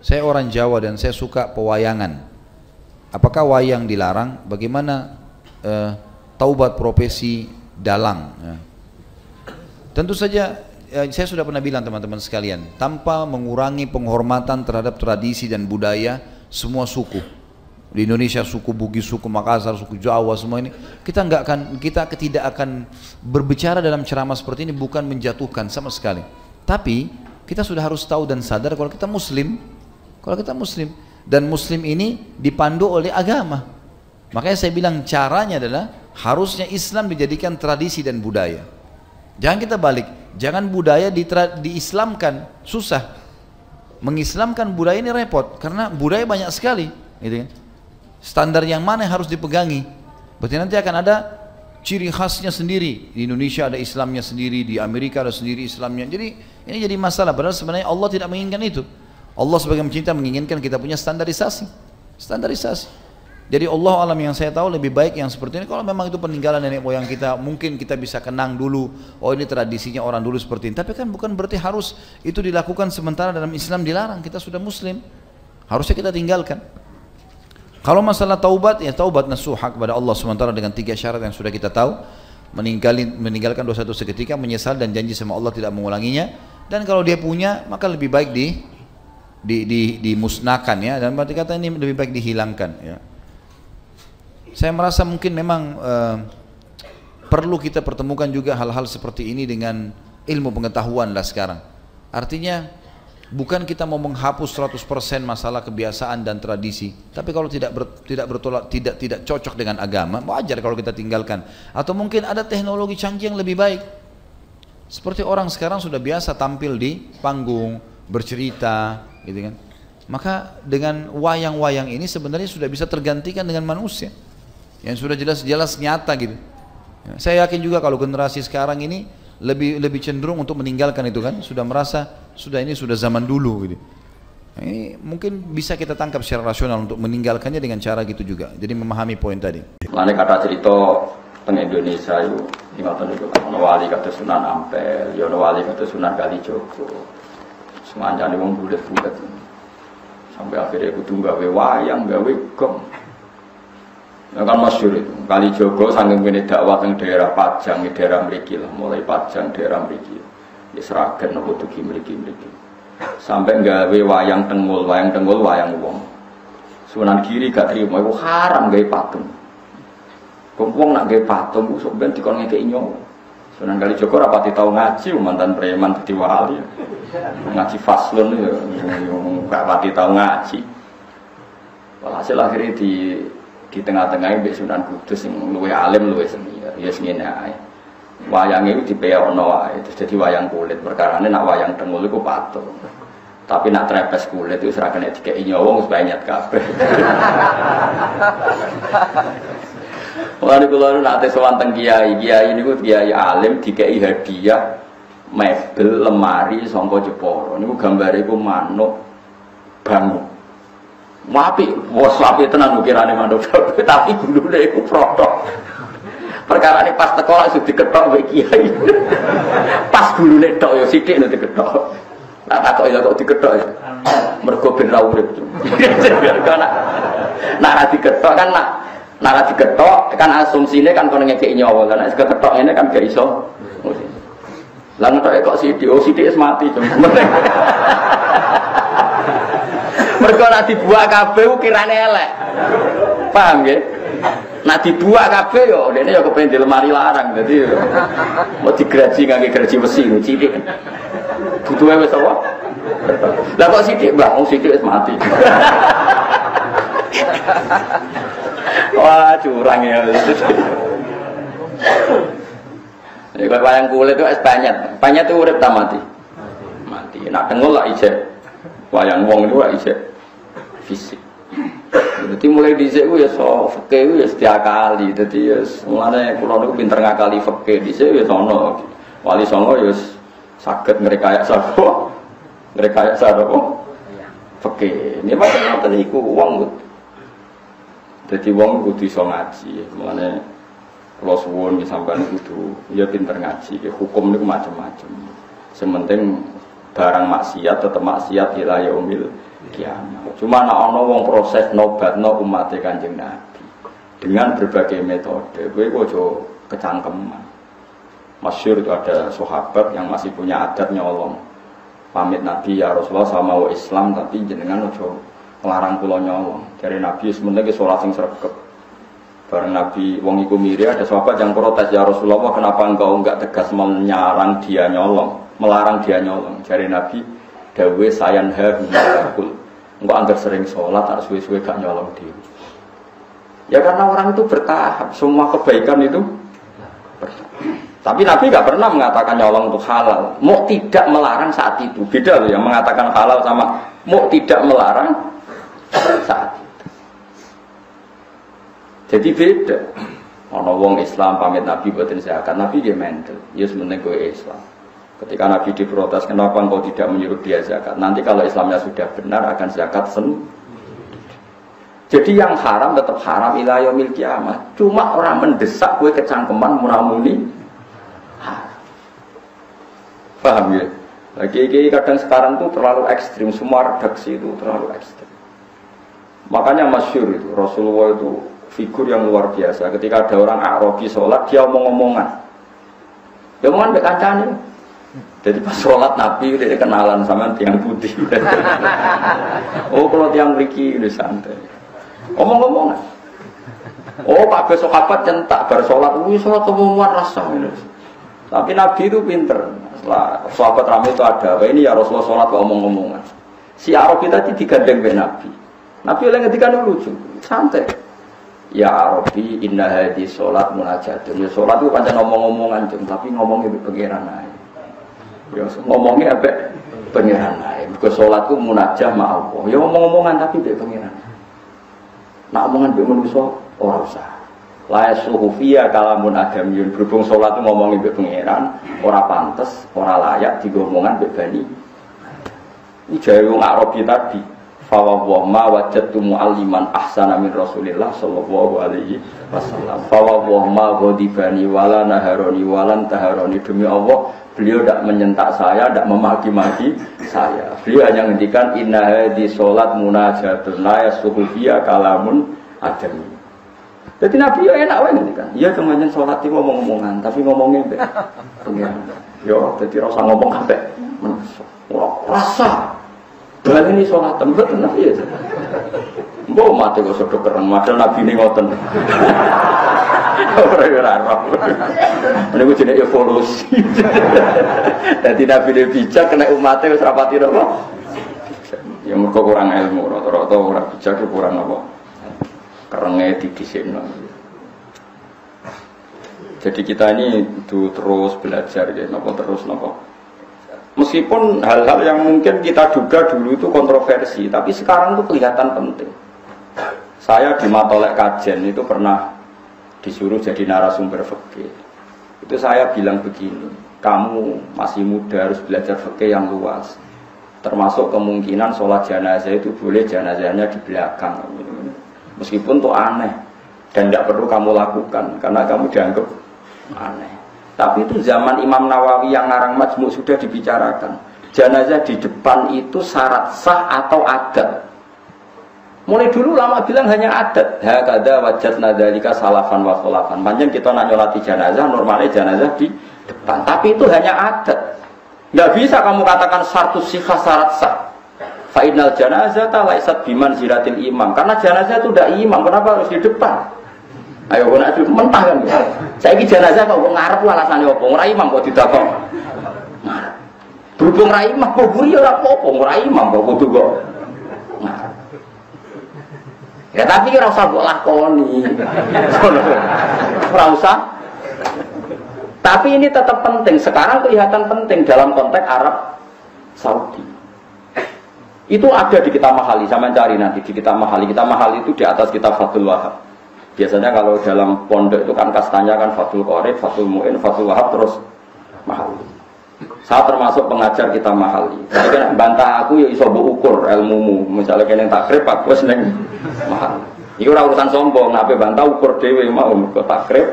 Saya orang Jawa dan saya suka pewayangan. Apakah wayang dilarang? Bagaimana taubat profesi dalang? Ya. Tentu saja saya sudah pernah bilang teman-teman sekalian, tanpa mengurangi penghormatan terhadap tradisi dan budaya semua suku. Di Indonesia suku Bugis, suku Makassar, suku Jawa, semua ini kita tidak akan berbicara dalam ceramah seperti ini bukan menjatuhkan sama sekali. Tapi kita sudah harus tahu dan sadar kalau kita Muslim, dan Muslim ini dipandu oleh agama. Makanya saya bilang caranya adalah harusnya Islam dijadikan tradisi dan budaya. Jangan kita balik, jangan budaya diislamkan, susah. Mengislamkan budaya ini repot karena budaya banyak sekali, gitu kan? Standar yang mana yang harus dipegangi? Berarti nanti akan ada ciri khasnya sendiri. Di Indonesia ada Islamnya sendiri, di Amerika ada sendiri Islamnya. Jadi ini jadi masalah. Padahal sebenarnya Allah tidak menginginkan itu. Allah sebagai pencinta menginginkan kita punya standarisasi. Jadi Allah alam yang saya tahu lebih baik yang seperti ini. Kalau memang itu peninggalan nenek moyang kita, mungkin kita bisa kenang dulu. Oh ini tradisinya orang dulu seperti ini. Tapi kan bukan berarti harus itu dilakukan sementara dalam Islam dilarang. Kita sudah Muslim, harusnya kita tinggalkan. Kalau masalah taubat, ya taubat nasuha kepada Allah SWT dengan 3 syarat yang sudah kita tahu. Meninggalkan dosa-dosa seketika, menyesal dan janji sama Allah tidak mengulanginya. Dan kalau dia punya, maka lebih baik dimusnahkan ya. Dan berarti kata ini lebih baik dihilangkan ya. Saya merasa mungkin memang perlu kita pertemukan juga hal-hal seperti ini dengan ilmu pengetahuan lah sekarang. Artinya bukan kita mau menghapus 100% masalah kebiasaan dan tradisi, tapi kalau tidak cocok dengan agama, wajar kalau kita tinggalkan. Atau mungkin ada teknologi canggih yang lebih baik. Seperti orang sekarang sudah biasa tampil di panggung, bercerita, gitu kan. Maka dengan wayang-wayang ini sebenarnya sudah bisa tergantikan dengan manusia yang sudah jelas-jelas nyata gitu. Saya yakin juga kalau generasi sekarang ini lebih cenderung untuk meninggalkan itu kan, sudah merasa ini sudah zaman dulu gitu. Ini mungkin bisa kita tangkap secara rasional untuk meninggalkannya dengan cara gitu juga. Jadi memahami poin tadi. Lane kata cerita teng Indonesia itu ngoten niku ana wali kados Sunan Ampel, ya ana wali kados Sunan Kalijaga. Semanjane wong bulet-bulet. Sampai akhirnya kudu gawe wayang, gawe gong. Ya kan masyhur itu. Kalijaga saking kene dakwah teng daerah Pajang, daerah mriki lah, mulai Pajang daerah mriki. Ya Sragen apa dugi mriki. Sampai gawe wayang tengul wayang wong. Sunan Giri gak trimo iku haram gawe patung. Wong nak gawe patung sok ben dikon ngekeki nyawa. Sunan Kalijaga ora pati tau ngaji mantan preman dadi wali. Ngaji faslun ya gak pati tau ngaji. Walhasil akhirnya di tengah-tengah mbek Sunan Kudus sing luwih alim luwih senior ya ngene ae. Wayange iku dipeokno wae terus dadi wayang kulit. Perkarane nak wayang tengul iku patung. Tapi nak trepes kulit itu ora kena dikeki nyawa wis banyak kabeh. Wali kula nate sowan teng kiai niku kiai alim dikeki hadiah mebel lemari saka Jepara. Niku gambare iku manuk bangun. Wapi, bos wapi tenan ukirane manuk tapi gulune iku protok. Perkara ini pas teko langsung diketok mbek kiai. Pas gulune tok ya sithik nek diketok. Lah takok ya kok diketok ya. Mergo ben ra urip. Nak ra diketok kan nak ra diketok kan asumsine kan kono ngekeki nyawa. Lah nek diketok ngene kan gak iso. Lah ngetoke kok sithik wis mati. Mergo nek dibuak kabeh ukirane elek. Paham nggih? Nek dibuak kabeh yo dene yo kepen di lemari larang. Dadi mau digraji ngangge graji besi cilik. Duduhe wis apa? Lah kok sithik, Mbah? Wong sithik wis mati. Wah, curang ya. Ini kalau wayang kulit itu es banyak itu urip tak mati. Mati. Nak tengul lah ijek. Wayang wong itu lah ijek. Fisik. Jadi mulai dhisik ku ya so fikih ya setia kali. Dadi ya mulane kula niku pinter ngakali fikih dhisik ya sono. Wali songo ya saged ngrekayak sapa? Ngrekayak sapa? Fikih. Ini macam ngoten iku wong. Dadi wong kudu iso ngaji. Mulane kula suwun sampeyan kudu ya pinter ngaji. Hukum niku macam-macam. Sementing barang maksiat tetap maksiat ila yaumil kiamat. Cuma ana wong proses nobatno umat Kanjeng Nabi dengan berbagai metode. Kowe aja kecangkeman. Masyhur itu ada sahabat yang masih punya adat nyolong. Pamit Nabi, ya Rasulullah sama wa Islam tapi jenengan aja ngelarang kula nyolong. Dari Nabi sementing salat sing sregep. Bareng Nabi wong iku miri ada sahabat yang protes, ya Rasulullah kenapa engkau enggak tegas menyarang dia nyolong, melarang dia nyolong. Dari Nabi dawe sayanha humakul. Engkau anggar sering sholat harus suwe-suwe gak nyolong diri. Ya karena orang itu bertahap, semua kebaikan itu bertahap. Tapi Nabi gak pernah mengatakan nyolong itu halal. Mau tidak melarang saat itu. Beda loh yang mengatakan halal sama mau tidak melarang saat itu. Jadi beda. Ana wong Islam pamit Nabi boten zakat, Nabi dia mental. Ya sementing kowe Islam. Ketika Nabi diprotes, kenapa engkau tidak menyuruh dia zakat? Nanti kalau Islamnya sudah benar akan zakat sendiri. Jadi yang haram tetap haram ila yaumil kiamah. Cuma orang mendesak kowe kecangkeman muramuni. Paham ya? Lagi kadang sekarang tuh terlalu ekstrim, semua redaksi itu terlalu ekstrim. Makanya masyhur itu Rasulullah itu figur yang luar biasa. Ketika ada orang Arabi sholat, dia omong-omongan. Dia omongan mbek kancane. Jadi pas sholat Nabi dia kenalan sama tiang putih. Oh kalau tiang mriki udah santai. Omong-omongan. Oh kabeh sahabat centak bar sholat, wis sholat omongan rasa ngono. Tapi Nabi itu pinter. Setelah sahabat ramai itu ada, ini ya Rasulullah sholat kok omong-omongan. Si Arabi tadi digandeng be Nabi. Nabi oleh ngendikan lucu, santai. Ya Arabi inna hadhi sholat munajatun. Ya sholat itu pancen omong-omongan tapi ngomongnya be pangeran ae. Ya ngomongnya be pangeran ae. Because sholat itu munajah ma Allah. Ya omong-omongan tapi be pangeran. Nak omongan be manusa ora usah. La suhufiyya kalamun adamiyun. Berhubung sholat itu ngomongin be pangeran, ora pantes, ora layak digomongan be bani. Ini jare wong Arabi tadi. Fa wa ma wajadtu mu'alliman ahsana min Rasulillah sallallahu alaihi wasallam. Fa wa ma ghadibani wala naharoni walan taharoni. Demi Allah, beliau tidak menyentak saya, tidak memaki-maki saya. Beliau hanya ngendikan inna hadhi sholat munajatun la yasuhufiyya kalamun adamiyun. Jadi Nabi ya enak wae ngendikan. Iya kemudian sholat itu ngomong-ngomongan, tapi ngomongnya mbek pengen. Yo, jadi rasa ngomong kabeh. Rasa. Bali ini sholat tempat Nabi ya. Mbok mate kok sedok kereng, padahal Nabi ini ngoten. Ora ora. Niku jenenge evolusi. Dadi Nabi ini bijak kena umatnya wis rapati apa? Ya mergo kurang ilmu, rata-rata ora bijak kurang apa? Kerengnya didhisikno. Jadi kita ini terus belajar ya, terus meskipun hal-hal yang mungkin kita duga dulu itu kontroversi, tapi sekarang itu kelihatan penting. Saya di Matolek Kajen itu pernah disuruh jadi narasumber fikih. Itu saya bilang begini, kamu masih muda harus belajar fikih yang luas. Termasuk kemungkinan sholat jenazah itu boleh jenazahnya di belakang. Meskipun itu aneh dan tidak perlu kamu lakukan karena kamu dianggap aneh. Tapi itu zaman Imam Nawawi yang ngarang Majmu' sudah dibicarakan. Jenazah di depan itu syarat sah atau adat. Mulai dulu lama bilang hanya adat. Hakada wajadna dzalika salafan wa khulafan. Panjang kita nak nyolati jenazah, normalnya jenazah di depan. Tapi itu hanya adat. Nggak bisa kamu katakan syartus sihah syarat sah. Fa'inal janazah laisat biman ziratil imam. Karena jenazah itu tidak imam, kenapa harus di depan? Ayo nak itu mentah kan ya. Saya ini jenazah kok ngarep alasannya apa? Ora imam kok didakok. Ngarep. Berhubung ra imam kok buri ora apa-apa, ora imam kok kudu kok. Ngarep. Ya tapi ora usah mbok lakoni. Ora usah. Tapi ini tetap penting. Sekarang kelihatan penting dalam konteks Arab Saudi. Itu ada di kitab Mahali, saya mencari nanti di kitab Mahali. Kitab Mahali itu di atas kitab Fathul Wahab. Biasanya kalau dalam pondok itu kan kastanya kan Fathul Qorib, Fathul Mu'in, Fathul Wahab terus Mahali. Saya termasuk pengajar kitab Mahali. Jadi kan bantah aku ya iso mbok ukur ilmumu. Misalnya kene takrib aku wis ning Mahali. Iki ora urusan sombong, nek bantah ukur dhewe mau ke takrib,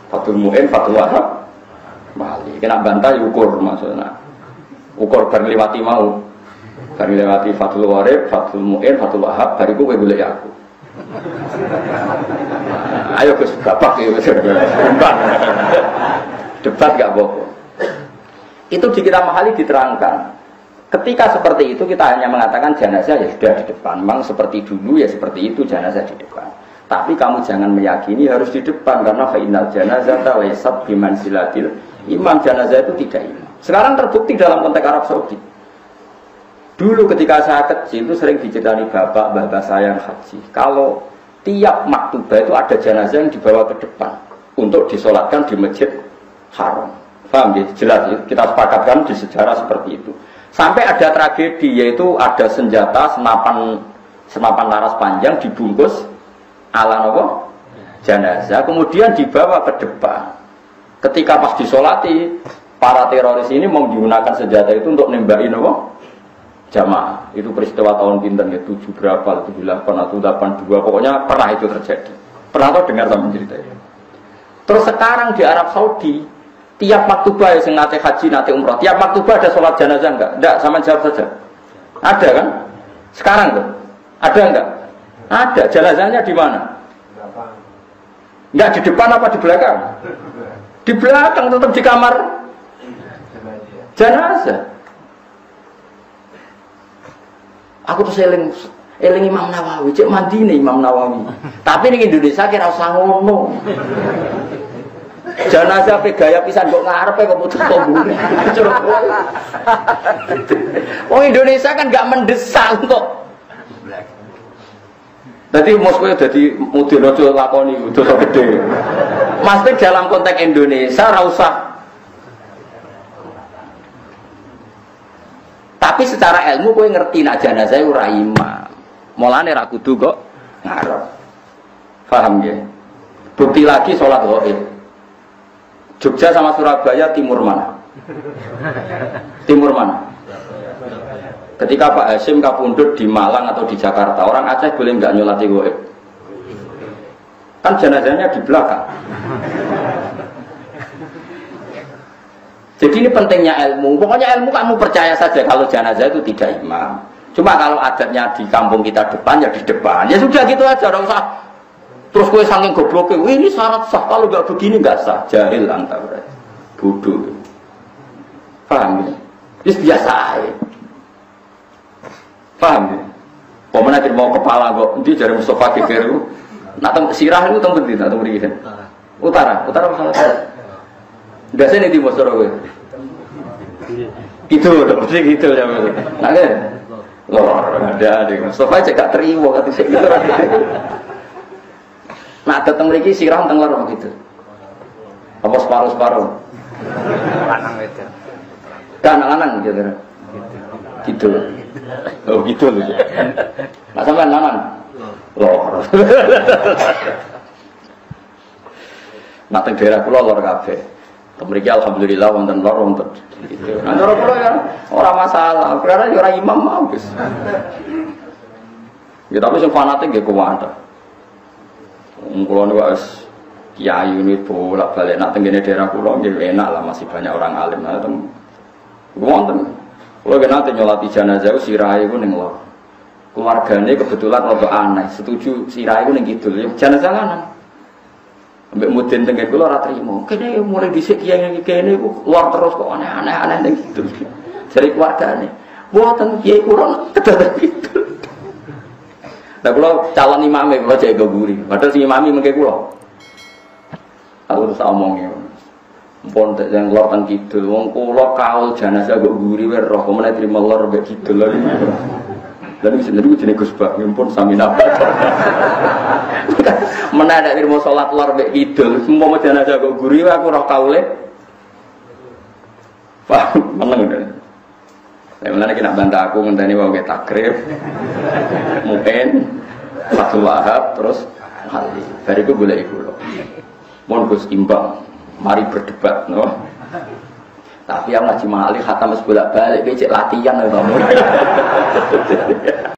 Fathul Mu'in, Fathul Wahab, Mahali. Kena bantah ya ukur maksudnya. Ukur bar liwati mau. Kami lewati Fathul Warib, Fathul Mu'in, Fathul Wahab, bariku kowe golek aku. Ayo Gus bapak ya debat gak apa-apa. Itu di kitab Mahali diterangkan. Ketika seperti itu kita hanya mengatakan jenazah ya sudah di depan. Memang seperti dulu ya seperti itu jenazah di depan. Tapi kamu jangan meyakini harus di depan karena fainal janazata laysat bimanzilatil imam. Jenazah itu tidak imam. Sekarang terbukti dalam konteks Arab Saudi. Dulu ketika saya kecil itu sering diceritani bapak saya yang haji. Kalau tiap maktubah itu ada jenazah yang dibawa ke depan untuk disolatkan di masjid haram. Paham ya? Jelas ya? Kita sepakatkan di sejarah seperti itu. Sampai ada tragedi yaitu ada senjata senapan laras panjang dibungkus ala apa? Jenazah kemudian dibawa ke depan. Ketika pas disolati para teroris ini mau menggunakan senjata itu untuk nembakin apa? Jamaah. Itu peristiwa tahun pinten ya 7 berapa, 78 atau 82, pokoknya pernah itu terjadi. Pernah tau dengar sama cerita itu. Terus sekarang di Arab Saudi tiap maktubah yang nate haji, nate umrah, tiap maktubah ada sholat jenazah enggak? Enggak, sama jawab saja. Ada kan? Sekarang tuh. Ada enggak? Ada. Jenazahnya di mana? Enggak di depan apa di belakang? Di belakang, tetap di kamar jenazah. Aku tuh eling Imam Nawawi, cek mandi nih Imam Nawawi. Tapi ning Indonesia kira usah ngono. Jenazah pe gaya pisan kok ngarepe kok putus tombune. Wong Indonesia kan gak mendesak kok. Dadi Moskow dadi model aja lakoni dosa gede. Maksudnya dalam konteks Indonesia ora usah. Tapi secara ilmu kowe ngerti nak jenazah ora imam. Mulane ra kudu kok ngarep. Paham ya? Bukti lagi salat ghaib. Jogja sama Surabaya timur mana? Timur mana? Ketika Pak Hasyim kapundhut di Malang atau di Jakarta, orang Aceh boleh nggak nyolati ghaib? Kan jenazahnya di belakang. Jadi ini pentingnya ilmu. Pokoknya ilmu kamu percaya saja kalau jenazah itu tidak imam. Cuma kalau adatnya di kampung kita depan ya di depan. Ya sudah gitu aja, enggak usah. Terus kowe saking gobloknya, ini syarat sah. Kalau nggak begini nggak sah. Jahil anta berarti. Bodoh. Paham ya? Ini biasa aja. Paham ya? Pemenang mau kepala kok. Nanti dari Mustafa Kikiru. Nak sirah itu tempat di nak tempat di utara. Utara masalah. Biasanya di Mosoro gue. Gitu loh, mesti gitu ya. Nah kan? Lor, ada deh. Mustafa aja gak terima kata saya gitu. Nah, datang lagi sirah teng lor gitu. Apa separuh-separuh? Lanang itu. Kan lanang gitu. Gitu. Oh gitu loh. Nah sampean lanang. Lor. Nah teng daerah kula lor kabeh. Mereka alhamdulillah wonten lor wonten gitu. Nah cara kula ya ora masalah, karena ora imam habis. Ya tapi sing fanatik nggih kuwat. Kula niku wis kiai ini bolak-balik nak tengene daerah kula nggih enak lah masih banyak orang alim. Nah teng wonten. Kula nate nyolati jenazah sirahe iku ning lor. Keluargane kebetulan rada aneh, setuju sirahe iku ning kidul. Jenazah kanan. Ambek mudin tenggen kula ora trimo. Kene mulai dhisik kiai kene iku luar terus kok aneh-aneh ning kidul. Jare keluargane, "Mboten kiai kula kedadak kidul." Lah kula calon imame kula jaga guri. Padahal sing imami mengke kula. Aku terus omongi. Mpun tek yang lor teng kidul, wong kula kaul jenazah kok guri wae roh, kok menawa trimo lor mbek kidul lho. Lalu bisa jadi jenenge Gus Bak, pun sami napa. Menawa nek trimo salat lor mbek kidul, umpama jenazah kok guri wae aku roh kaule. Wah, meneng deh. Saya mulane kena bantah aku ngenteni wae takrif. Mungkin Fathul Wahab terus hali. Bariku golek iku lho. Mun Gus imbang, mari berdebat, no. Tapi yang ngaji mahali khatam bolak-balik, cek latihan lho.